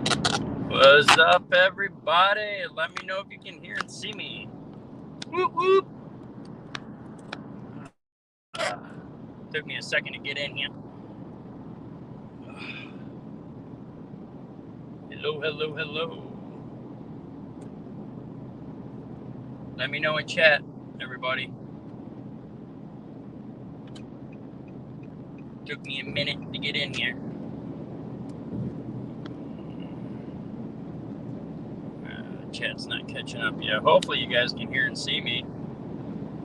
What's up, everybody? Let me know if you can hear and see me. Whoop whoop. Took me a second to get in here. Hello, hello, hello. Let me know in chat, everybody. Took me a minute to get in here. Chat's not catching up yet. Hopefully you guys can hear and see me.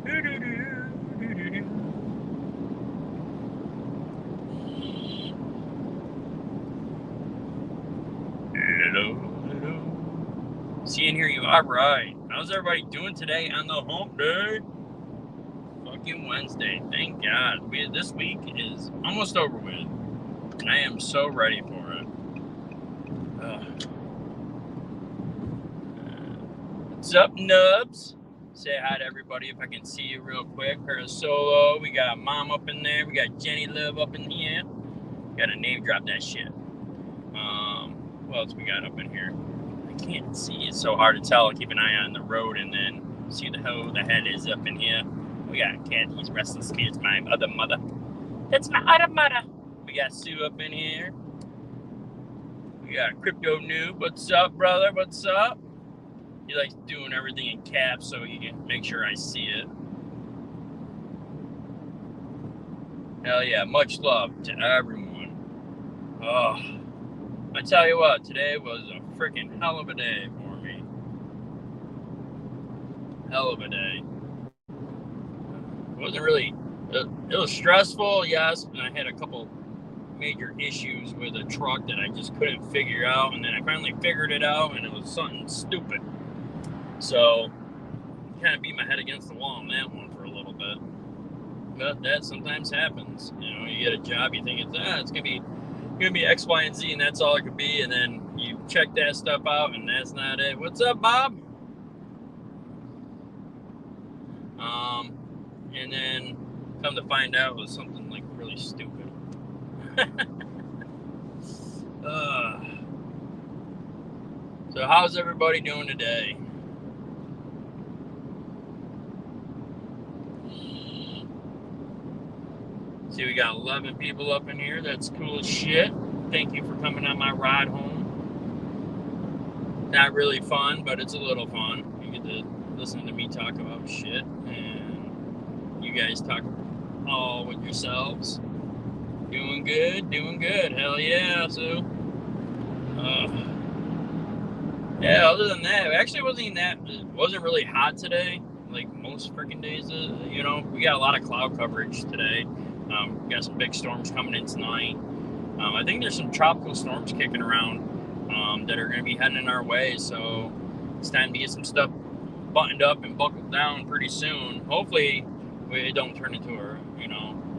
Hello, hello. See and hear you. All right. How's everybody doing today on the hump day? Fucking Wednesday. Thank God. This week is almost over with. I am so ready for it. What's up, Nubs? Say hi to everybody if I can see you real quick. Her solo. We got Mom up in there. We got Jenny Love up in here. Gotta name drop that shit. What else we got up in here? I can't see. It's so hard to tell. I keep an eye on the road and then see the head is up in here. We got Kathy's Restless Kids, my other mother. That's my other mother. We got Sue up in here. We got Crypto Noob. What's up, brother? What's up? He likes doing everything in caps so he can make sure I see it. Hell yeah, much love to everyone. Oh, I tell you what, today was a freaking hell of a day for me. Hell of a day. It wasn't really, it was stressful, yes, and I had a couple major issues with a truck that I just couldn't figure out, and then I finally figured it out, and it was something stupid. So, kind of beat my head against the wall on that one for a little bit. But that sometimes happens. You know, you get a job, you think it's gonna be X, Y, and Z, and that's all it could be, and then you check that stuff out, and that's not it. What's up, Bob? And then come to find out it was something like really stupid. So how's everybody doing today? See, we got 11 people up in here. That's cool as shit. Thank you for coming on my ride home. Not really fun, but it's a little fun. You get to listen to me talk about shit, and you guys talk all with yourselves. Doing good, doing good. Hell yeah, Sue. Yeah, other than that, it actually wasn't really hot today, like most freaking days. You know, we got a lot of cloud coverage today. We got some big storms coming in tonight. I think there's some tropical storms kicking around that are going to be heading in our way, so it's time to get some stuff buttoned up and buckled down pretty soon. Hopefully, it don't turn into a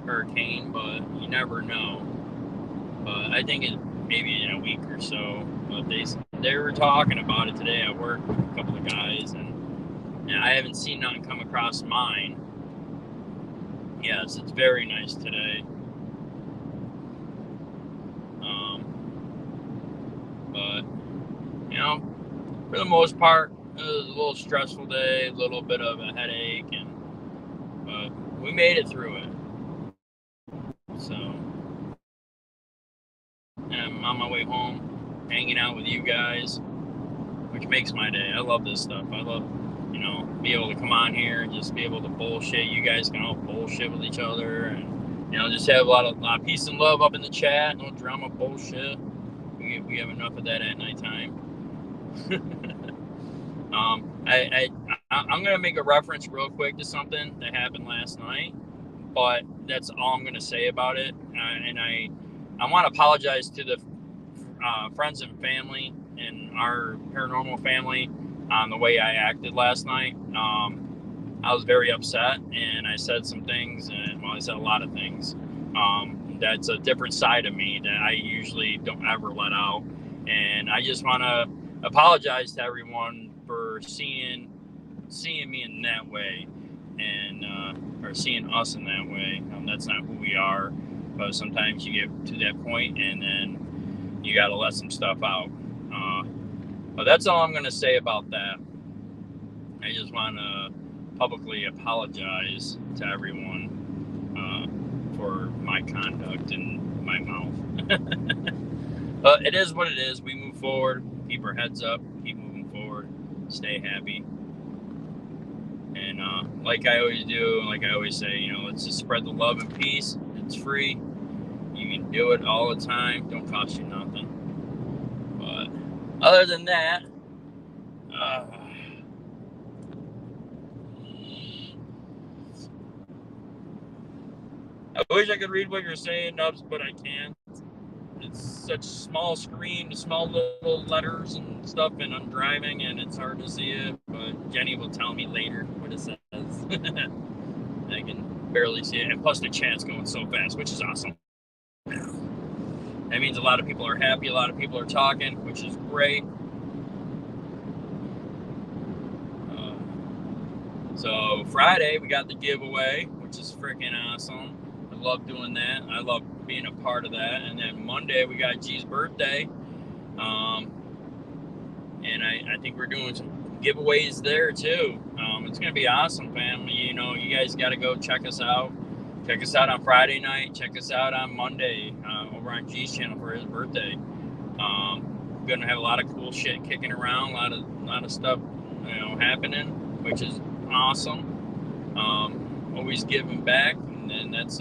hurricane, but you never know. But I think it maybe in a week or so. But they were talking about it today at work with a couple of guys, and I haven't seen nothing come across mine. Yes, it's very nice today. But for the most part, it was a little stressful day, a little bit of a headache, but we made it through it. So, and I'm on my way home, hanging out with you guys, which makes my day. I love this stuff. I love, be able to come on here and just be able to bullshit. You guys can all bullshit with each other, and just have a lot of peace and love up in the chat. No drama bullshit. We have enough of that at nighttime. I'm gonna make a reference real quick to something that happened last night, but that's all I'm gonna say about it. And I want to apologize to the friends and family and our paranormal family on the way I acted last night. I was very upset, and I said some things, and I said a lot of things. That's a different side of me that I usually don't ever let out, and I just want to apologize to everyone for seeing me in that way, and or seeing us in that way. That's not who we are, but sometimes you get to that point, and then you got to let some stuff out. But that's all I'm going to say about that. I just want to publicly apologize to everyone for my conduct and my mouth. But it is what it is. We move forward, keep our heads up, keep moving forward, stay happy. And like I always do, like I always say, let's just spread the love and peace. It's free. You can do it all the time. Don't cost you nothing. But other than that, I wish I could read what you're saying, Nubs, but I can't. It's such small screen, small little letters and stuff, and I'm driving and it's hard to see it, but Jenny will tell me later what it says. I can barely see it, and plus the chat's going so fast, which is awesome. That means a lot of people are happy, a lot of people are talking, which is great. So Friday we got the giveaway, which is freaking awesome. I love doing that. I love being a part of that. And then Monday we got G's birthday, and I think we're doing some giveaways there too. It's gonna be awesome, family. You guys got to go check us out. Check us out on Friday night. Check us out on Monday over on G's channel for his birthday. We're gonna have a lot of cool shit kicking around, a lot of stuff, happening, which is awesome. Always giving back, and then that's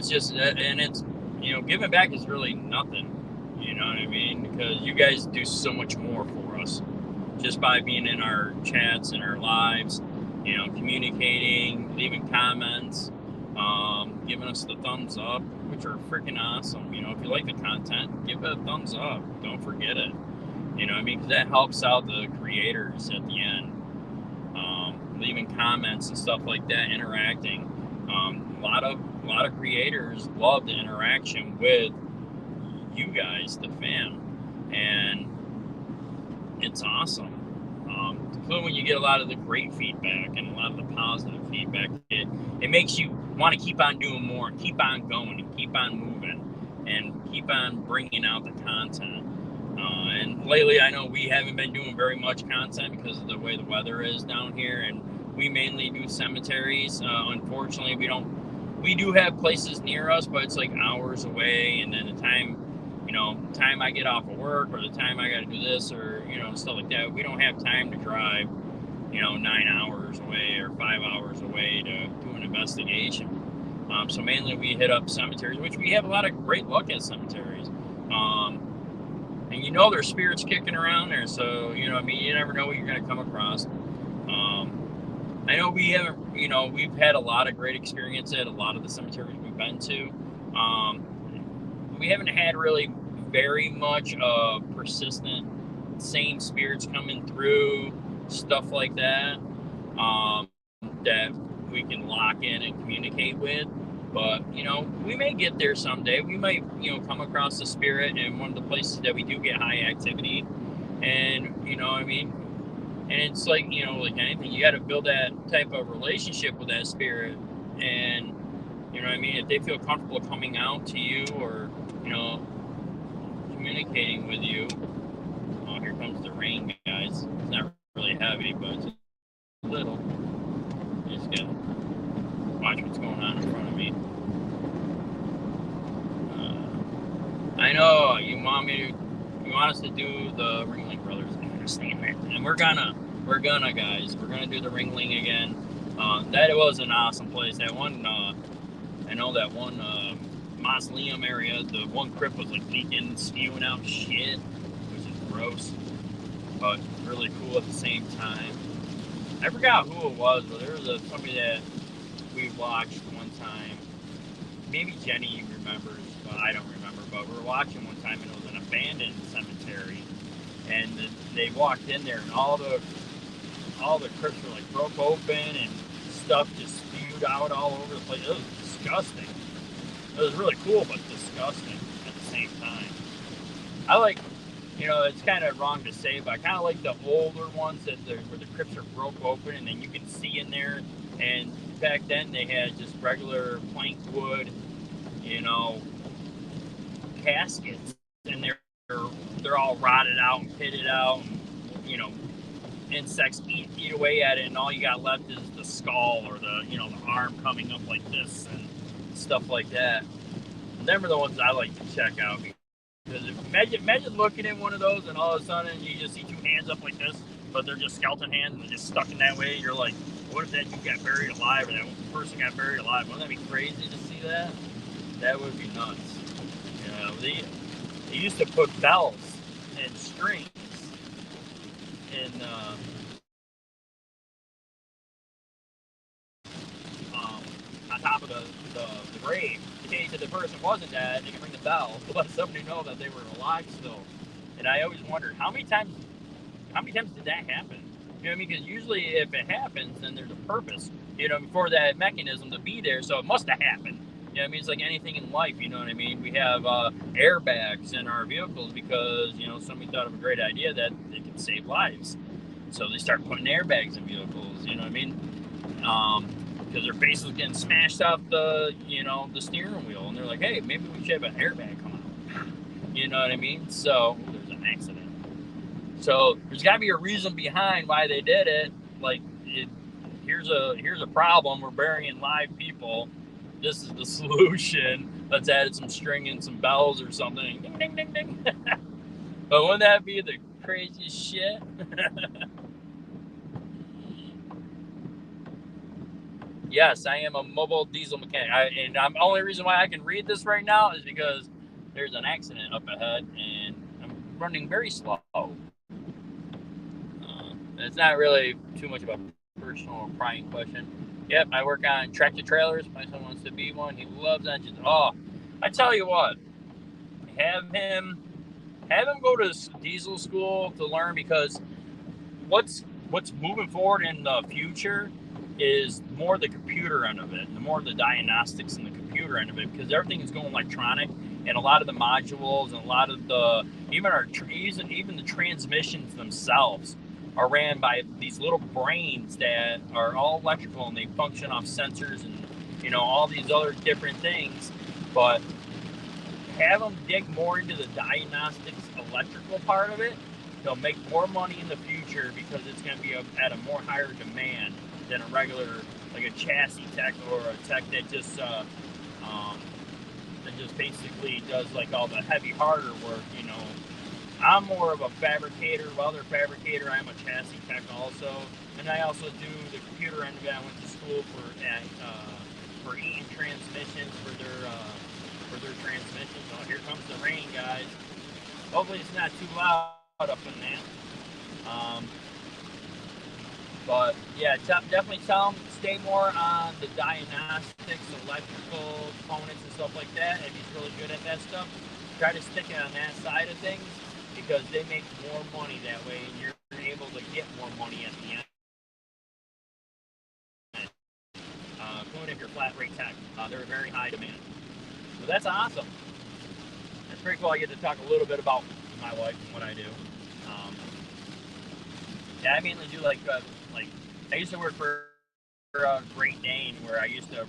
just, and it's giving back is really nothing. You know what I mean? Because you guys do so much more for us just by being in our chats and our lives, communicating, leaving comments, giving us the thumbs up, which are freaking awesome. If you like the content, give it a thumbs up. Don't forget it. Because that helps out the creators at the end. Leaving comments and stuff like that, interacting. A lot of creators love the interaction with you guys, the fam, and it's awesome. Including when you get a lot of the great feedback and a lot of the positive feedback, it makes you want to keep on doing more, keep on going, and keep on moving, and keep on bringing out the content. And lately, I know we haven't been doing very much content because of the way the weather is down here, and we mainly do cemeteries. Unfortunately, we do have places near us, but it's like hours away, and then the time I get off of work, or the time I got to do this, or stuff like that, we don't have time to drive 9 hours away or 5 hours away to do an investigation. So mainly we hit up cemeteries, which we have a lot of great luck at cemeteries. And there's spirits kicking around there, so you never know what you're going to come across. I know we haven't, we've had a lot of great experience at a lot of the cemeteries we've been to. We haven't had really very much persistent same spirits coming through, stuff like that, that we can lock in and communicate with. But we may get there someday. We might come across a spirit in one of the places that we do get high activity, and and it's like like anything, you got to build that type of relationship with that spirit, and if they feel comfortable coming out to you, or communicating with you. Oh, here comes the rain, guys. It's not really heavy, but it's a little. You just gotta watch what's going on in front of me. I know you want us to do the Ringling Brothers. I understand that, and we're gonna, guys. We're gonna do the Ringling again. That was an awesome place. That one, I know that one mausoleum area. The one crypt was like leaking, spewing out shit, which is gross, but really cool at the same time. I forgot who it was, but there was somebody that we watched one time. Maybe Jenny remembers, but I don't remember. But we were watching one time, and it was an abandoned cemetery, and they walked in there, and all the crypts were like broke open, and stuff just spewed out all over the place. It was disgusting. It was really cool, but disgusting at the same time. I like, it's kind of wrong to say, but I kind of like the older ones where the crypts are broke open, and then you can see in there. And back then they had just regular plank wood, caskets, and they're they're all rotted out and pitted out, and, insects eat away at it, and all you got left is the skull or the the arm coming up like this and stuff like that. And them are the ones I like to check out, because imagine looking at one of those and all of a sudden you just see two hands up like this, but they're just skeleton hands and they're just stuck in that way. You're like, what if that dude got buried alive, or that person got buried alive? Wouldn't that be crazy to see that? That would be nuts. They used to put bells and strings in on top of the grave, in case if the person wasn't dead, they could ring the bell to let somebody know that they were alive still. And I always wondered, how many times did that happen? You know what I mean? Because usually if it happens, then there's a purpose, for that mechanism to be there. So it must have happened. You know what I mean? It's like anything in life, you know what I mean? We have airbags in our vehicles because, somebody thought of a great idea that it could save lives. So they start putting airbags in vehicles, you know what I mean? Because their face was getting smashed off the steering wheel. And they're like, hey, maybe we should have an airbag come out. You know what I mean? So there's an accident. So there's got to be a reason behind why they did it. Like, here's a problem. We're burying live people. This is the solution. Let's add some string and some bells or something. Ding, ding, ding, ding. But wouldn't that be the craziest shit? Yes, I am a mobile diesel mechanic. And the only reason why I can read this right now is because there's an accident up ahead and I'm running very slow. It's not really too much of a personal or prying question. Yep, I work on tractor trailers. My son wants to be one. He loves engines. Oh, I tell you what, have him go to diesel school to learn, because what's moving forward in the future is more the computer end of it, the more the diagnostics and the computer end of it, because everything is going electronic, and a lot of the modules and a lot of the even the transmissions themselves are ran by these little brains that are all electrical, and they function off sensors and all these other different things. But have them dig more into the diagnostics electrical part of it. They'll make more money in the future because it's going to be at a more higher demand than a regular, like a chassis tech or a tech that just basically does like all the heavy, harder work. I'm more of a fabricator, I'm a chassis tech also, and I also do the computer end of it. I went to school for Eaton Transmissions for their transmissions. Oh, here comes the rain, guys. Hopefully it's not too loud up in that. But yeah, definitely tell them stay more on the diagnostics, electrical components and stuff like that. If he's really good at that stuff, try to stick it on that side of things, because they make more money that way, and you're able to get more money at the end. Even if you're flat rate tech, they're a very high demand. So that's awesome. That's pretty cool. I get to talk a little bit about my life and what I do. Yeah, I mainly do like I used to work for Great Dane, where I used to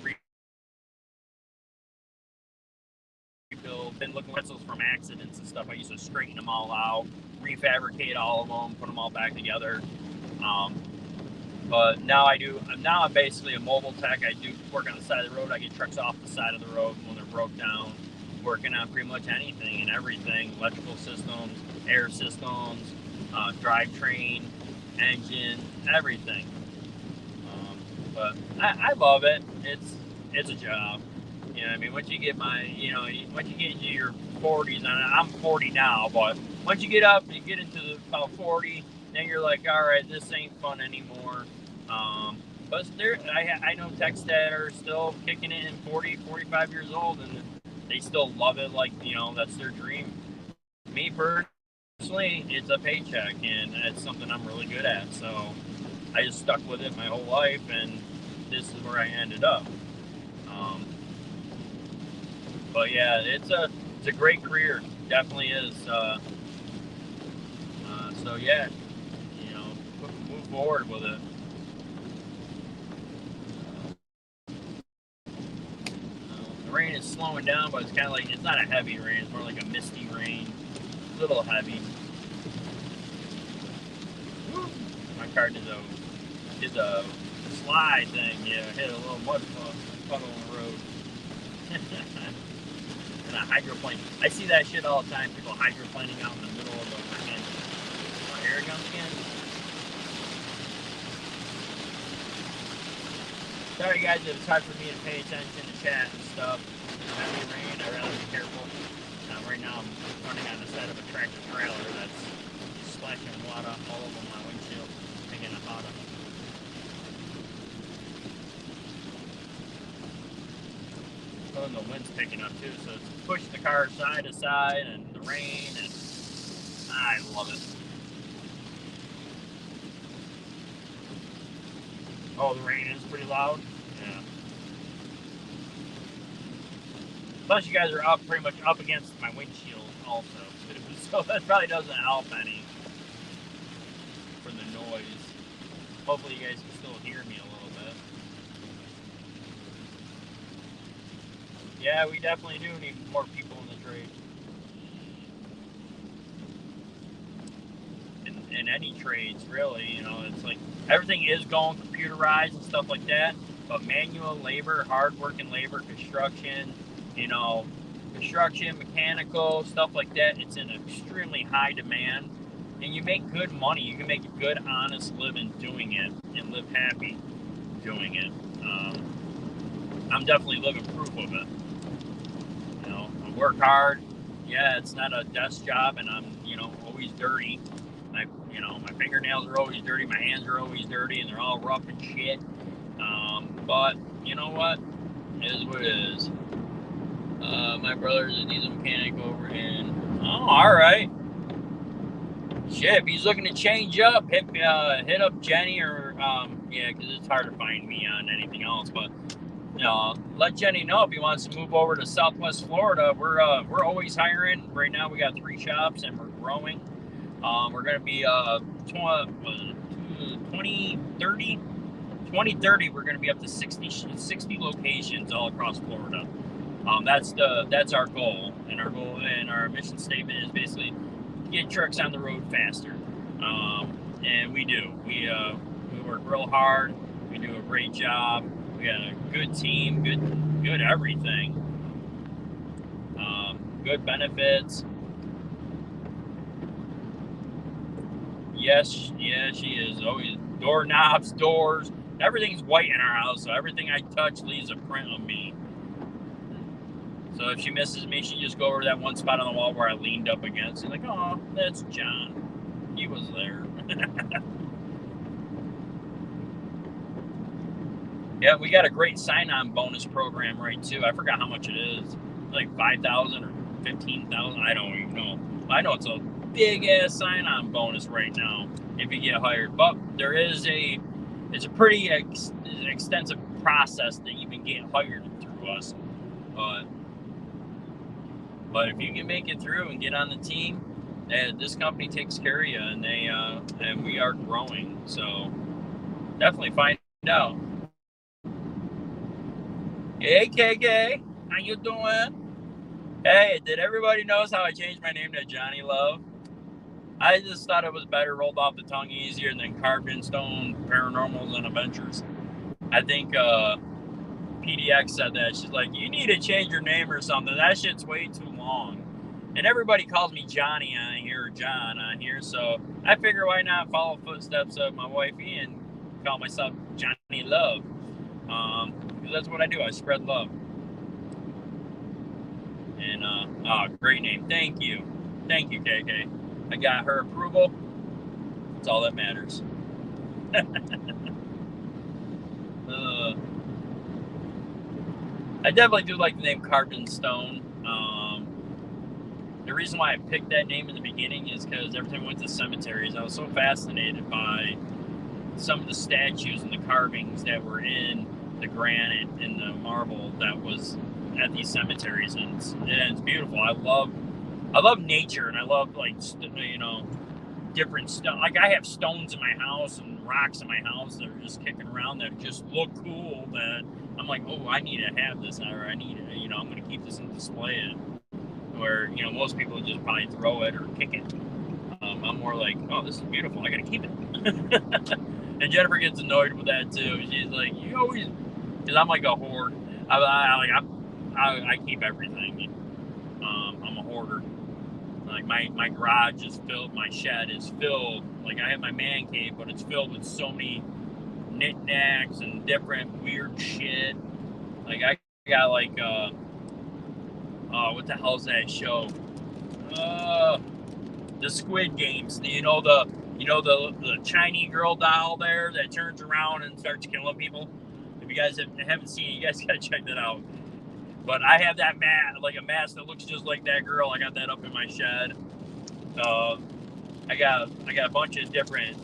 rebuild bin look whistles from accidents and stuff. I used to straighten them all out, refabricate all of them, put them all back together. But now I'm basically a mobile tech. I do work on the side of the road. I get trucks off the side of the road when they're broke down, working on pretty much anything and everything: electrical systems, air systems, drivetrain, engine, everything. But I love it. It's a job. I mean, once you get into your 40s, and I'm 40 now, but once you get into about 40, then you're like, all right, this ain't fun anymore. But I know techs that are still kicking it in 40, 45 years old, and they still love it. Like, that's their dream. Me personally, it's a paycheck, and it's something I'm really good at. So I just stuck with it my whole life, and this is where I ended up. But yeah, it's a great career. Definitely is. So yeah, move forward with it. The rain is slowing down, but it's kind of like, it's not a heavy rain. It's more like a misty rain. A little heavy. Woo. My car did a slide thing. Yeah, hit a little mud puddle on the road. And a hydroplane. I see that shit all the time. People hydroplaning out in the middle of the freaking air gun skin. Sorry guys, it was hard for me to pay attention to chat and stuff. Heavy rain, I'd rather be careful. Right now I'm running on the side of a tractor trailer that's splashing water all over my windshield, making it hotter. Oh, and the wind's picking up too, so it's pushing the car side to side, and the rain, and I love it. Oh, the rain is pretty loud. Yeah. Plus, you guys are up pretty much up against my windshield also, so that probably doesn't help any for the noise. Hopefully, you guys can still hear me a little bit. Yeah, we definitely do need more people in the trade. In any trades, really, you know, it's like everything is going computerized and stuff like that, but manual labor, hard-working labor, construction, you know, mechanical, stuff like that, it's in extremely high demand, and you make good money. You can make a good, honest living doing it and live happy doing it. I'm definitely living proof of it. You know, I work hard. Yeah, it's not a desk job, and I'm, you know, always dirty. My fingernails are always dirty, my hands are always dirty, and they're all rough and shit. But you know what? It is what it is. My brother's a diesel mechanic over in. Oh, all right. Shit, if he's looking to change up, hit up Jenny or yeah, because it's hard to find me on anything else. But let Jenny know if he wants to move over to Southwest Florida. We're always hiring. Right now, we got 3 shops, and we're growing. We're going to be 2030, we're going to be up to 60 locations all across Florida. That's our goal, and our mission statement is basically get trucks on the road faster. And we do. We work real hard. We do a great job. We got a good team, good everything. Good benefits. Yes, she is. Always doorknobs, doors, everything's white in our house, so everything I touch leaves a print of me. So if she misses me, she just go over to that one spot on the wall where I leaned up against. She's like, oh, that's John. He was there. Yeah, we got a great sign-on bonus program, right, too. I forgot how much it is. Like 5,000 or 15,000. I don't even know. I know it's a big-ass sign-on bonus right now if you get hired. But it's a pretty extensive process to even get hired through us. But if you can make it through and get on the team, this company takes care of you, and we are growing. So definitely find out. Hey, KK, how you doing? Hey, did everybody notice how I changed my name to Johnny Love? I just thought it was better, rolled off the tongue easier than Carved in Stone, Paranormals, and Adventures. I think PDX said that. She's like, you need to change your name or something. That shit's way too long. And everybody calls me Johnny on here or John on here, so I figure why not follow footsteps of my wifey and call myself Johnny Love. Because that's what I do. I spread love. And great name. Thank you, KK. I got her approval. That's all that matters. I definitely do like the name Carved in Stone. The reason why I picked that name in the beginning is because every time I went to cemeteries, I was so fascinated by some of the statues and the carvings that were in the granite and the marble that was at these cemeteries, and it's beautiful. I love nature, and I love, like, different stuff. Like, I have stones in my house and rocks in my house that are just kicking around that just look cool, that I'm like, oh, I need to have this, or I need it, I'm going to keep this and display it. where, you know, most people just probably throw it or kick it. I'm more like, oh, this is beautiful. I got to keep it. And Jennifer gets annoyed with that too. She's like, you always, because I'm like a hoard. I keep everything. I'm a hoarder. Like my garage is filled, my shed is filled. Like I have my man cave, but it's filled with so many knickknacks and different weird shit. Like I got like what the hell's that show? The Squid Games. You know the Chinese girl doll there that turns around and starts killing people. If you guys haven't seen it, you guys gotta check that out. But I have that like a mask that looks just like that girl. I got that up in my shed. I got a bunch of different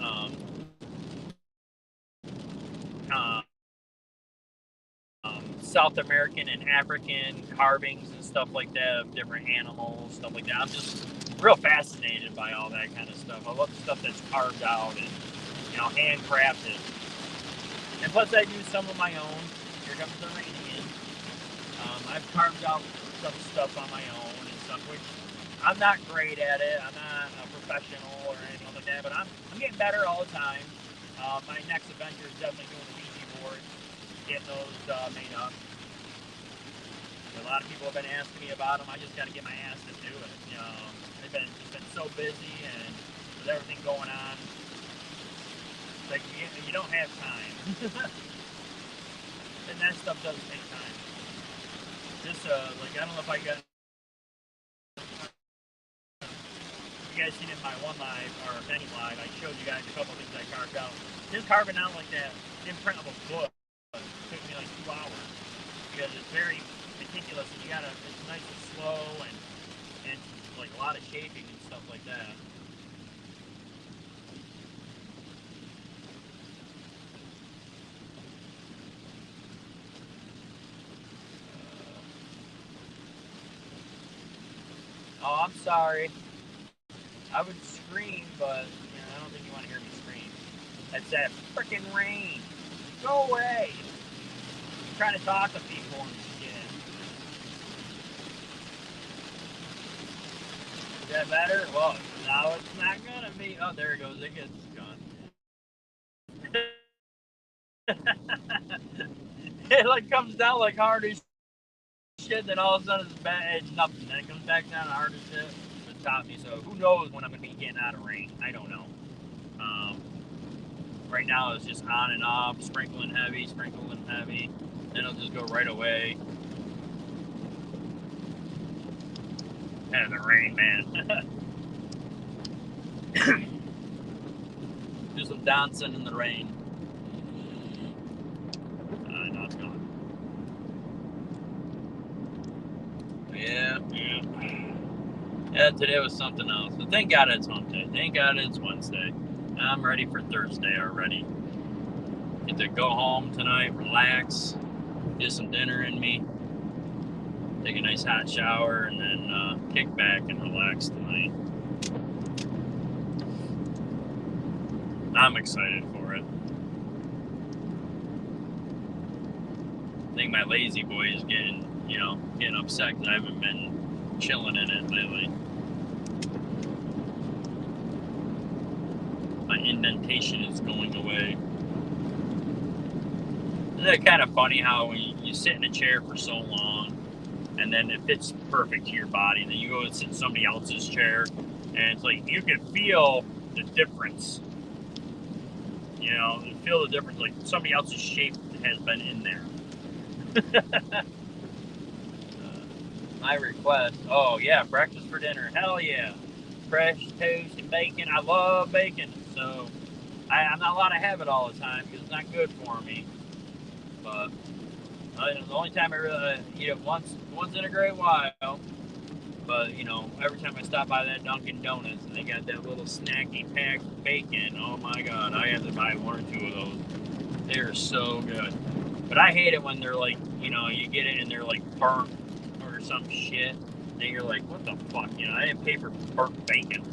South American and African carvings and stuff like that of different animals, stuff like that. I'm just real fascinated by all that kind of stuff. I love the stuff that's carved out and, you know, handcrafted. And plus, I do some of my own. Here comes the rain again. I've carved out some stuff on my own and stuff, which I'm not great at it. I'm not a professional or anything like that, but I'm getting better all the time. My next adventure is definitely doing the Ouija board, getting those made up. A lot of people have been asking me about them. I just got to get my ass to do it. You know, I've been so busy and with everything going on, like you don't have time. And that stuff does take time. Just like I don't know if I got. You guys seen it in my one live or many live, I showed you guys a couple things I carved out. Just carving out like that imprintable book took me like 2 hours because it's very meticulous and you gotta, it's nice and slow and like a lot of shaping and stuff like that. Oh, I'm sorry. I would scream, but you know, I don't think you want to hear me scream. That's that freaking rain. Go away. I'm trying to talk to people and shit. Is that better? Well, no, it's not gonna be. Oh, there it goes. It gets gone. It like comes down like hard as shit, then all of a sudden it's nothing. Then it comes back down hard as shit. It's top me. So who knows when I'm gonna be getting out of rain? I don't know. Right now it's just on and off, sprinkling heavy, then it'll just go right away. And the rain, man. Do some dancing in the rain. No, it's gone. Yeah, today was something else. But thank God it's hump day. Thank God it's Wednesday. I'm ready for Thursday already. Get to go home tonight, relax, get some dinner in me, take a nice hot shower, and then kick back and relax tonight. I'm excited for it. I think my lazy boy is getting upset because I haven't been chilling in it lately. My indentation is going away. Isn't that kind of funny how when you sit in a chair for so long and then it fits perfect to your body, and then you go and sit in somebody else's chair and it's like you can feel the difference. You know, you feel the difference, like somebody else's shape has been in there. My request. Oh yeah, breakfast for dinner. Hell yeah. Fresh toast and bacon. I love bacon, so I'm not allowed to have it all the time because it's not good for me. But the only time I really eat it once in a great while. But you know, every time I stop by that Dunkin' Donuts and they got that little snacky packed bacon, oh my god, I have to buy 1 or 2 of those. They're so good. But I hate it when they're like, you know, you get it and they're like burnt or some shit. And you're like, what the fuck? You know, I didn't pay for burnt bacon.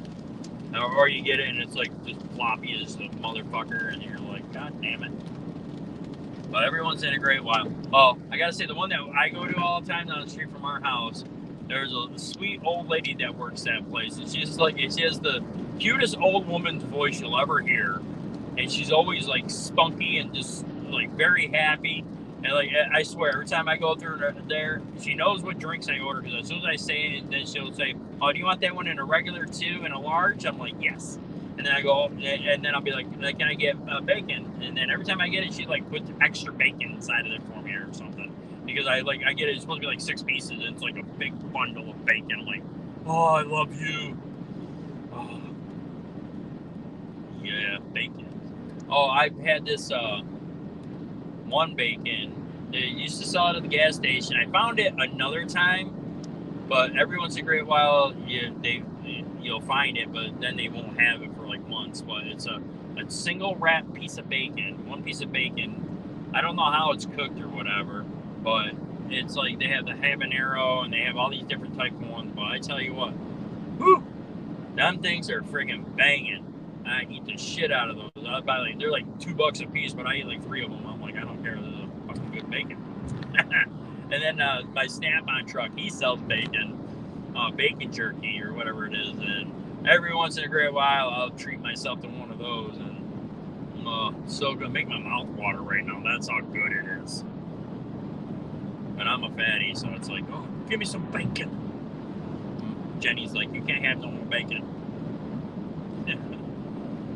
Or you get it and it's like just floppy as the motherfucker, and you're like, god damn it. But every once in a great while. Oh, I gotta say, the one that I go to all the time down the street from our house, There's a sweet old lady that works that place, and she's like, she has the cutest old woman's voice you'll ever hear, and she's always like spunky and just like very happy. And like I swear, every time I go through there, she knows what drinks I order because as soon as I say it, then she'll say, "Oh, do you want that one in a regular too, and a large?" I'm like, "Yes." And then I go, and then I'll be like, "Can I get bacon?" And then every time I get it, she like puts extra bacon inside of it for me or something. Because I get it, it's supposed to be like 6 pieces, and it's like a big bundle of bacon. I'm like, "Oh, I love you." Oh, yeah, bacon. Oh, I've had this one bacon. They used to sell it at the gas station. I found it another time, but every once in a great while, you'll find it, but then they won't have it for like months. But it's a single wrap piece of bacon, one piece of bacon. I don't know how it's cooked or whatever, but it's like they have the habanero and they have all these different type of ones. But I tell you what, whew, them things are friggin' banging. I eat the shit out of those. I buy like, they're like $2 a piece, but I eat like 3 of them. I'm like, I don't care. This is a fucking good bacon. And then my Snap-on truck, he sells bacon, bacon jerky or whatever it is. And every once in a great while, I'll treat myself to one of those. And so gonna make my mouth water right now. That's how good it is. And I'm a fatty, so it's like, oh, give me some bacon. Jenny's like, you can't have no more bacon.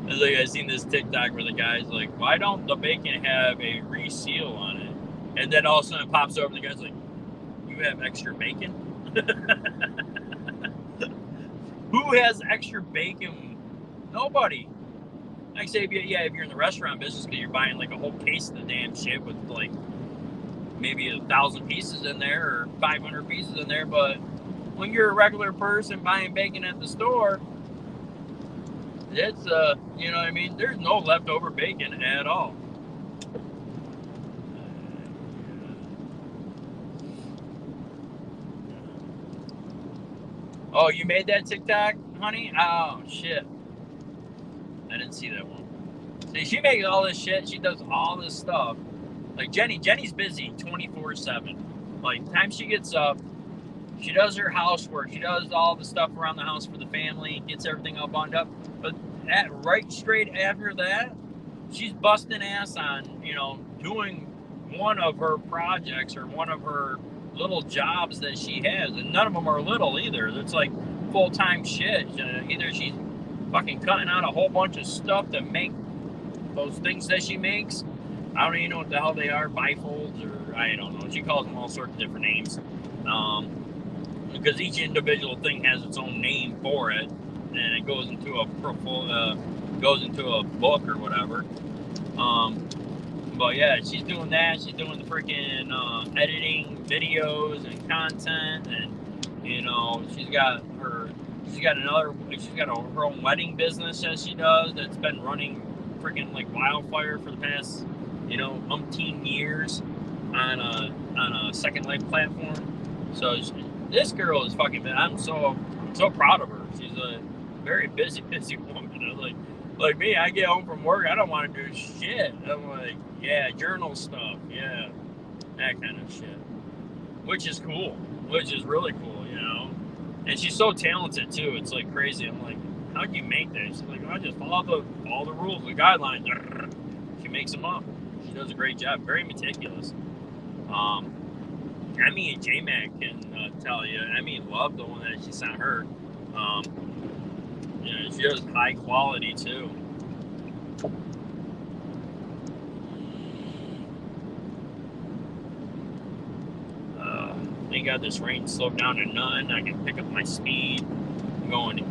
It's like I seen this TikTok where the guy's like, why don't the bacon have a reseal on it? And then all of a sudden it pops over and the guy's like, you have extra bacon? Who has extra bacon? Nobody. Like say, if you're in the restaurant business because you're buying like a whole case of the damn shit with like maybe 1,000 pieces in there or 500 pieces in there, but when you're a regular person buying bacon at the store, it's you know what I mean, there's no leftover bacon at all. Oh, you made that TikTok, honey? Oh shit, I didn't see that one. See, she makes all this shit. She does all this stuff. Like Jenny's busy 24/7. Like the time she gets up, she does her housework. She does all the stuff around the house for the family, gets everything all bundled up. But right straight after that, she's busting ass on, doing one of her projects or one of her little jobs that she has. And none of them are little either. It's like full-time shit. Either she's fucking cutting out a whole bunch of stuff to make those things that she makes. I don't even know what the hell they are, bifolds, or I don't know. She calls them all sorts of different names. Because each individual thing has its own name for it, and it goes into a book or whatever. But yeah, she's doing that. She's doing the freaking editing videos and content, and she's got her own wedding business that she does that's been running freaking like wildfire for the past umpteen years on a Second Life platform. So this girl is fucking. I'm so proud of her. She's a very busy woman. Like me, I get home from work, I don't want to do shit. I'm like, yeah, journal stuff, yeah, that kind of shit, which is cool, which is really cool, And she's so talented too. It's like crazy. I'm like, how'd you make that? She's like, I just follow the rules, the guidelines. She makes them up. She does a great job. Very meticulous. Emmy and J-Mac can tell you. Emmy loved the one that she sent her. She does high quality too. Thank God this rain slowed down to none. I can pick up my speed. I'm going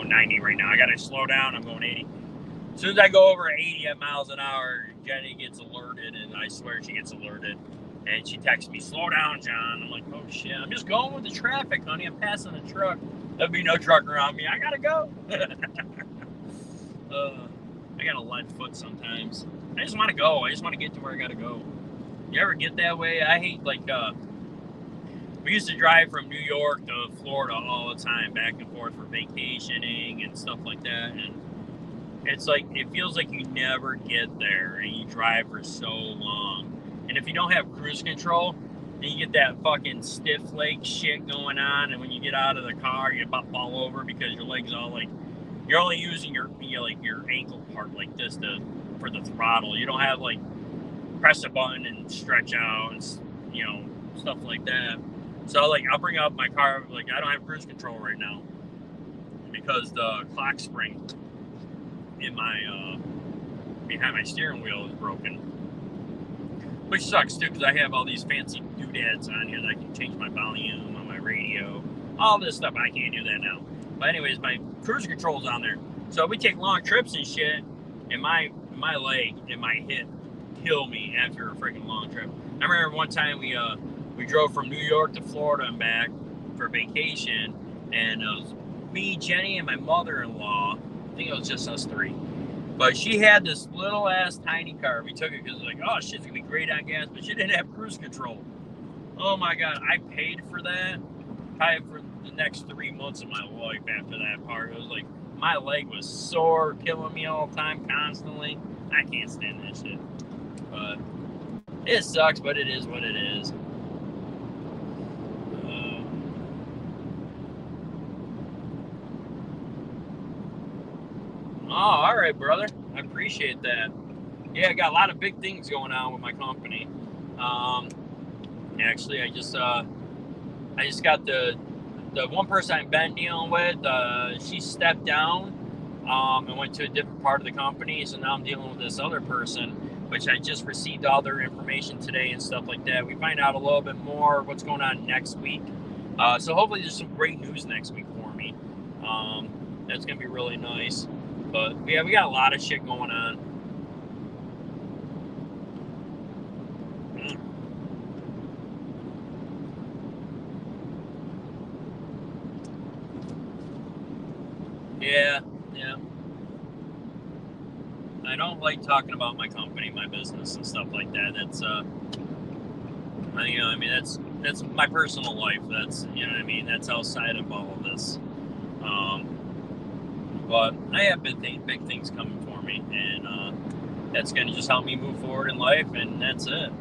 90 right now. I gotta slow down. I'm going 80. As soon as I go over 80 miles an hour, Jenny gets alerted, and I swear she gets alerted. And she texts me, "Slow down, John." I'm like, "Oh shit, I'm just going with the traffic, honey. I'm passing a truck. There'll be no truck around me. I gotta go." I got a lead foot sometimes. I just want to go. I just want to get to where I gotta go. You ever get that way? I hate we used to drive from New York to Florida all the time, back and forth for vacationing and stuff like that. And it's like, it feels like you never get there and you drive for so long. And if you don't have cruise control, and you get that fucking stiff leg shit going on, and when you get out of the car, you about fall over because your legs all like, you're only using your ankle part like this for the throttle. You don't have like press a button and stretch out and stuff like that. So like I'll bring up my car, like I don't have cruise control right now because the clock spring in my behind my steering wheel is broken, which sucks too because I have all these fancy doodads on here that I can change my volume on my radio, all this stuff. I can't do that now. But anyways, my cruise control's on there, so we take long trips and shit, and my leg and my hip kill me after a freaking long trip. I remember one time we drove from New York to Florida and back for vacation, and it was me, Jenny, and my mother-in-law. I think it was just us three. But she had this little ass tiny car. We took it because it was like, oh, shit's gonna be great on gas, but she didn't have cruise control. Oh my god, I paid for that probably for the next 3 months of my life after that part. It was like my leg was sore, killing me all the time, constantly. I can't stand that shit. But it sucks, but it is what it is. Oh, all right, brother. I appreciate that. Yeah, I got a lot of big things going on with my company. Actually, I just got the one person I've been dealing with. She stepped down and went to a different part of the company. So now I'm dealing with this other person, which I just received all their information today and stuff like that. We find out a little bit more what's going on next week. So hopefully there's some great news next week for me. That's gonna be really nice. But yeah, we got a lot of shit going on. Yeah. I don't like talking about my company, my business, and stuff like that. That's that's my personal life. That's that's outside of all of this. But I have big things coming for me, and that's going to just help me move forward in life, and that's it.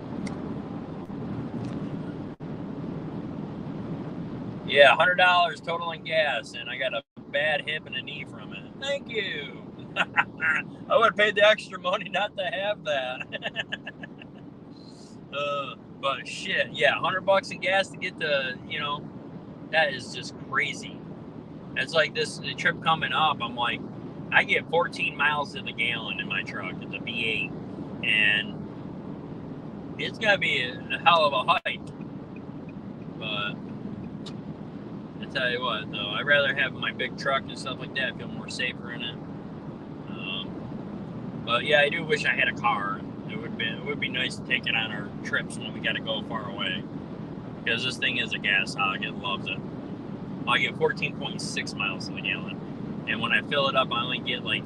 Yeah, $100 total in gas, and I got a bad hip and a knee from it. Thank you. I would have paid the extra money not to have that. But shit, yeah, $100 in gas to get to, that is just crazy. It's like the trip coming up, I'm like, I get 14 miles to the gallon in my truck. It's a V8, and it's gonna be a hell of a hike. But I tell you what, though, I'd rather have my big truck and stuff like that. I feel more safer in it. But yeah, I do wish I had a car. It would be nice to take it on our trips when we got to go far away, because this thing is a gas hog. It loves it. I get 14.6 miles to the gallon, and when I fill it up, I only get like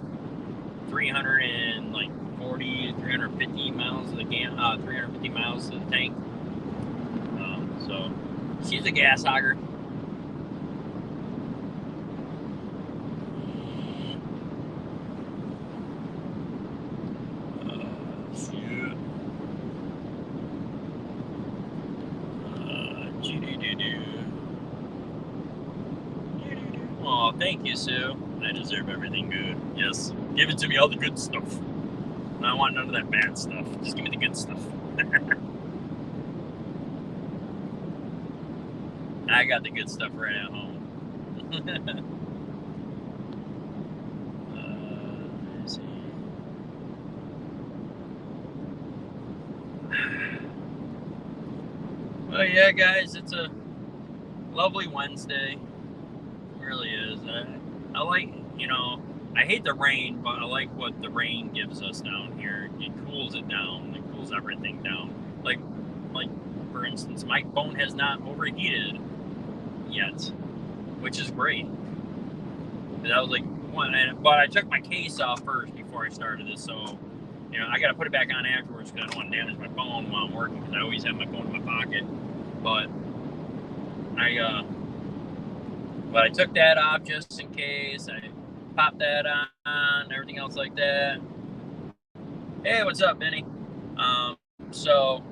350 miles to the 350 miles to the tank. So she's a gas hogger. Oh, thank you, Sue. I deserve everything good. Yes, give it to me, all the good stuff. I don't want none of that bad stuff. Just give me the good stuff. I got the good stuff right at home. Let's see. Well, yeah, guys, it's a lovely Wednesday. It really is. I like, I hate the rain, but I like what the rain gives us down here. It cools it down. It cools everything down. Like for instance, my phone has not overheated yet, which is great. I was like, but I took my case off first before I started this, so I got to put it back on afterwards because I don't want to damage my phone while I'm working, because I always have my phone in my pocket. But I took that off just in case. I popped that on, everything else like that. Hey, what's up, Benny? So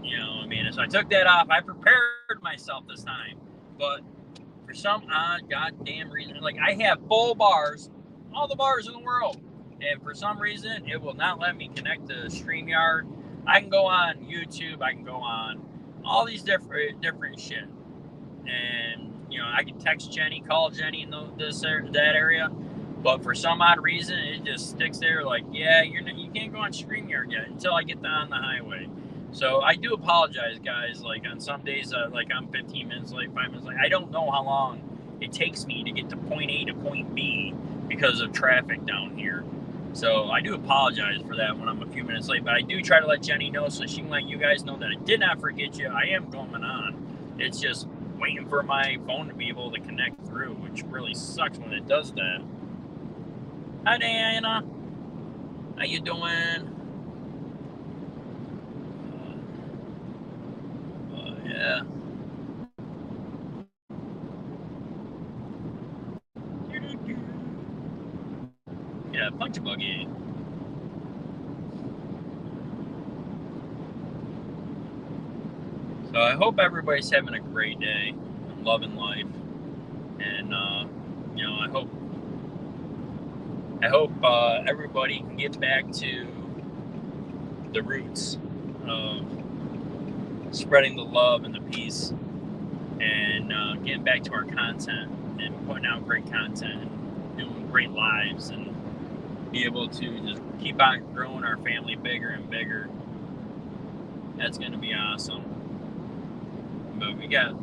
You know, I mean, so I took that off. I prepared myself this time, but for some odd goddamn reason, like I have full bars, all the bars in the world, and for some reason it will not let me connect to StreamYard. I can go on YouTube, I can go on all these different shit, and you know I can text Jenny, call Jenny in that area, but for some odd reason it just sticks there. Like, yeah, you can't go on StreamYard yet until I get on the highway. So I do apologize, guys. Like on some days, like I'm 15 minutes late, 5 minutes late. I don't know how long it takes me to get to point A to point B because of traffic down here. So I do apologize for that when I'm a few minutes late. But I do try to let Jenny know so she can let you guys know that I did not forget you. I am going on. It's just waiting for my phone to be able to connect through, which really sucks when it does that. Hi, Diana. How you doing? Yeah. Yeah, punch buggy. So I hope everybody's having a great day and loving life, and you know, I hope everybody can get back to the roots of spreading the love and the peace, and getting back to our content and putting out great content and doing great lives, and be able to just keep on growing our family bigger and bigger. That's going to be awesome. But we got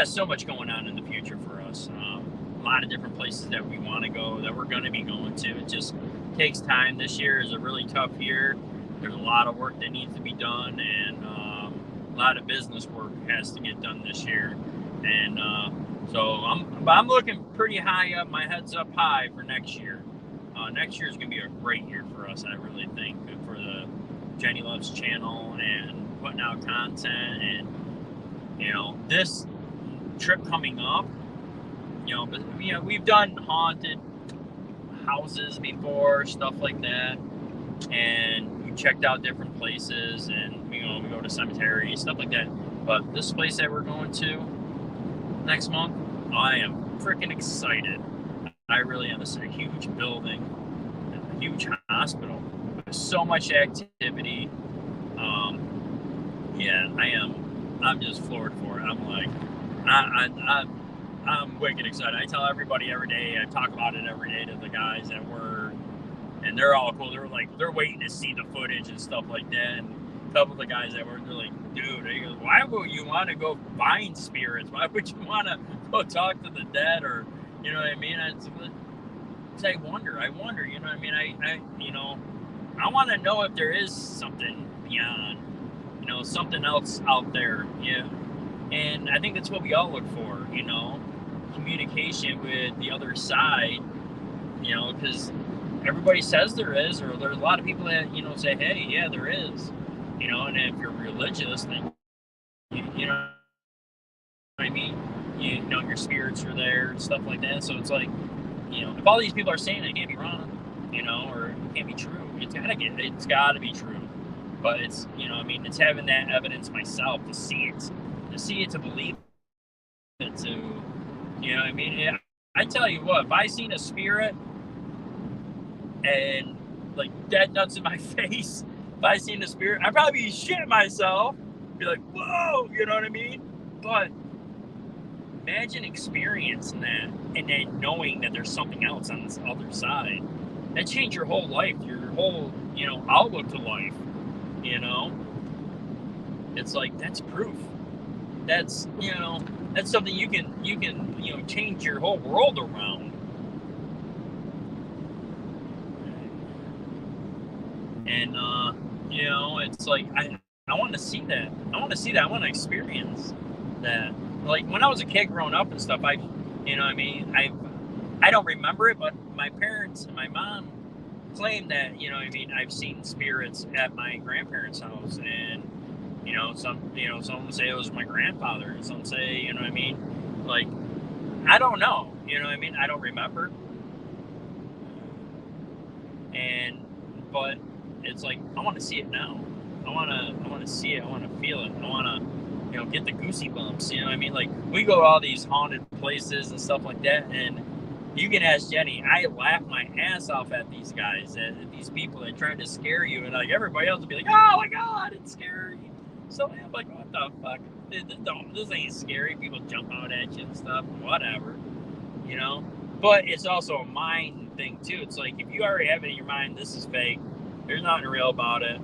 so much going on in the future for us. A lot of different places that we want to go, that we're going to be going to. It just takes time. This year is a really tough year. There's a lot of work that needs to be done, and a lot of business work has to get done this year. And so I'm looking pretty high up. My head's up high for next year. Next year is going to be a great year for us, I really think, for the Jenny Loves channel and putting out content. And you know, this trip coming up, you know, but you know, we've done haunted houses before, stuff like that, and we checked out different places, and you know, we go to cemeteries, stuff like that. But this place that we're going to next month, I am freaking excited. I really am. It's a huge building, a huge hospital. There's so much activity. Yeah, I'm just floored for it. I'm like, I'm wicked excited. I tell everybody every day. I talk about it every day to the guys at work, and they're all cool. They're like, they're waiting to see the footage and stuff like that. And a couple of the guys at work, they're like, dude, they go, why would you want to go find spirits? Why would you want to go talk to the dead? Or, you know what I mean? I wonder, you know what I mean? I you know, I want to know if there is something beyond, you know, something else out there. Yeah. And I think that's what we all look for, you know, communication with the other side, you know, because everybody says there is, or there's a lot of people that, you know, say, hey, yeah, there is, you know, and if you're religious, then, you know what I mean? You know, your spirits are there and stuff like that. So it's like, you know, if all these people are saying it can't be wrong, you know, or it can't be true, it's gotta be true. But it's, you know, I mean, it's having that evidence myself to see it, to believe it, to, you know what I mean? Yeah, I tell you what, if I seen a spirit and like dead nuts in my face, if I seen a spirit, I'd probably be shitting myself, be like, whoa, you know what I mean? But imagine experiencing that and then knowing that there's something else on this other side. That changed your whole life, your whole, you know, outlook to life, you know? It's like, that's proof. That's, you know, that's something you can, you know, change your whole world around. And, you know, it's like, I want to see that. I want to experience that. Like, when I was a kid growing up and stuff, you know what I mean? I don't remember it, but my parents and my mom claim that, you know what I mean, I've seen spirits at my grandparents' house. And, you know, some say it was my grandfather, and some say, you know what I mean, like, I don't know, you know what I mean, I don't remember. But it's like, I want to see it now. I wanna see it. I wanna feel it. I wanna, get the goosey bumps. You know what I mean? Like, we go to all these haunted places and stuff like that, and you can ask Jenny. I laugh my ass off at these guys, at these people that try to scare you, and like everybody else will be like, "Oh my god, it's scary." So I'm like, "What the fuck? This ain't scary." People jump out at you and stuff. Whatever, you know. But it's also a mind thing too. It's like, if you already have it in your mind, this is fake. There's nothing real about it.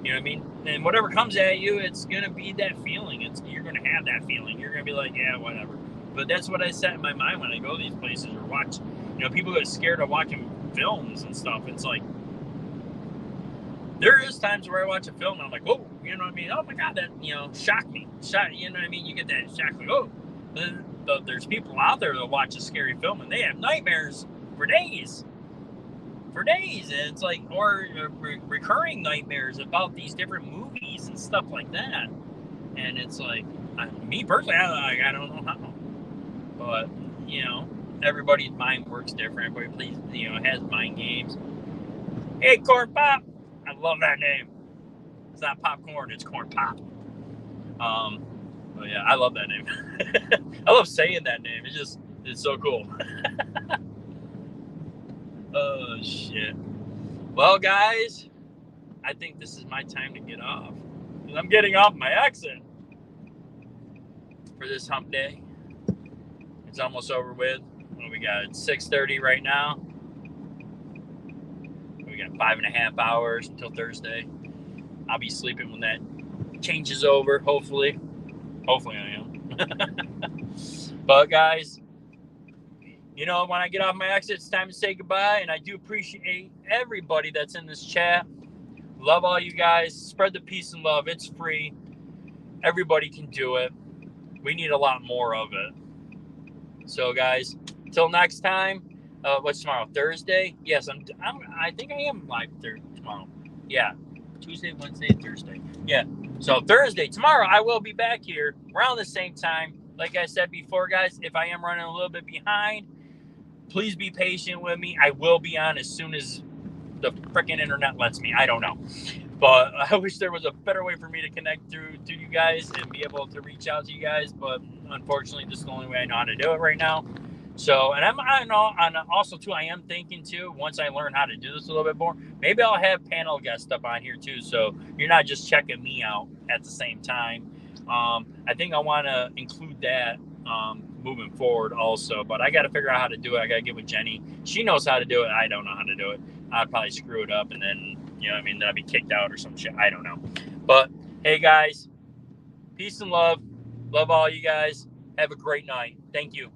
You know what I mean? And whatever comes at you, it's gonna be that feeling. You're gonna have that feeling. You're gonna be like, yeah, whatever. But that's what I set in my mind when I go to these places or watch. People get scared of watching films and stuff. It's like, there is times where I watch a film and I'm like, whoa, you know what I mean? Oh my god, that shocked me. You know what I mean? You get that shock, like, oh. But there's people out there that watch a scary film and they have nightmares for days. And it's like, or recurring nightmares about these different movies and stuff like that. And it's like, me personally, I don't know how, but everybody's mind works different. Everybody plays, has mind games. Hey, Corn Pop, I love that name. It's not popcorn, it's Corn Pop. But yeah, I love that name. I love saying that name. It's so cool. Oh shit. Well, guys, I think this is my time to get off. I'm getting off my exit for this hump day. It's almost over with. What we got? It's 6:30 right now. We got 5.5 hours until Thursday. I'll be sleeping when that changes over, hopefully. Hopefully I am. But guys, when I get off my exit, it's time to say goodbye. And I do appreciate everybody that's in this chat. Love all you guys. Spread the peace and love. It's free. Everybody can do it. We need a lot more of it. So guys, till next time. What's tomorrow? Thursday? Yes, I think I am live tomorrow. Yeah, Tuesday, Wednesday, Thursday. Yeah. So Thursday, tomorrow, I will be back here around the same time. Like I said before, guys, if I am running a little bit behind, please be patient with me. I will be on as soon as the freaking internet lets me. I don't know. But I wish there was a better way for me to connect through to you guys and be able to reach out to you guys. But unfortunately, this is the only way I know how to do it right now. So, and also too, I am thinking too, once I learn how to do this a little bit more, maybe I'll have panel guests up on here too. So you're not just checking me out at the same time. I think I want to include that moving forward also, but I got to figure out how to do it. I got to get with Jenny. She knows how to do it. I don't know how to do it. I'd probably screw it up and then, then I'd be kicked out or some shit. I don't know. But hey guys, peace and love. Love all you guys. Have a great night. Thank you.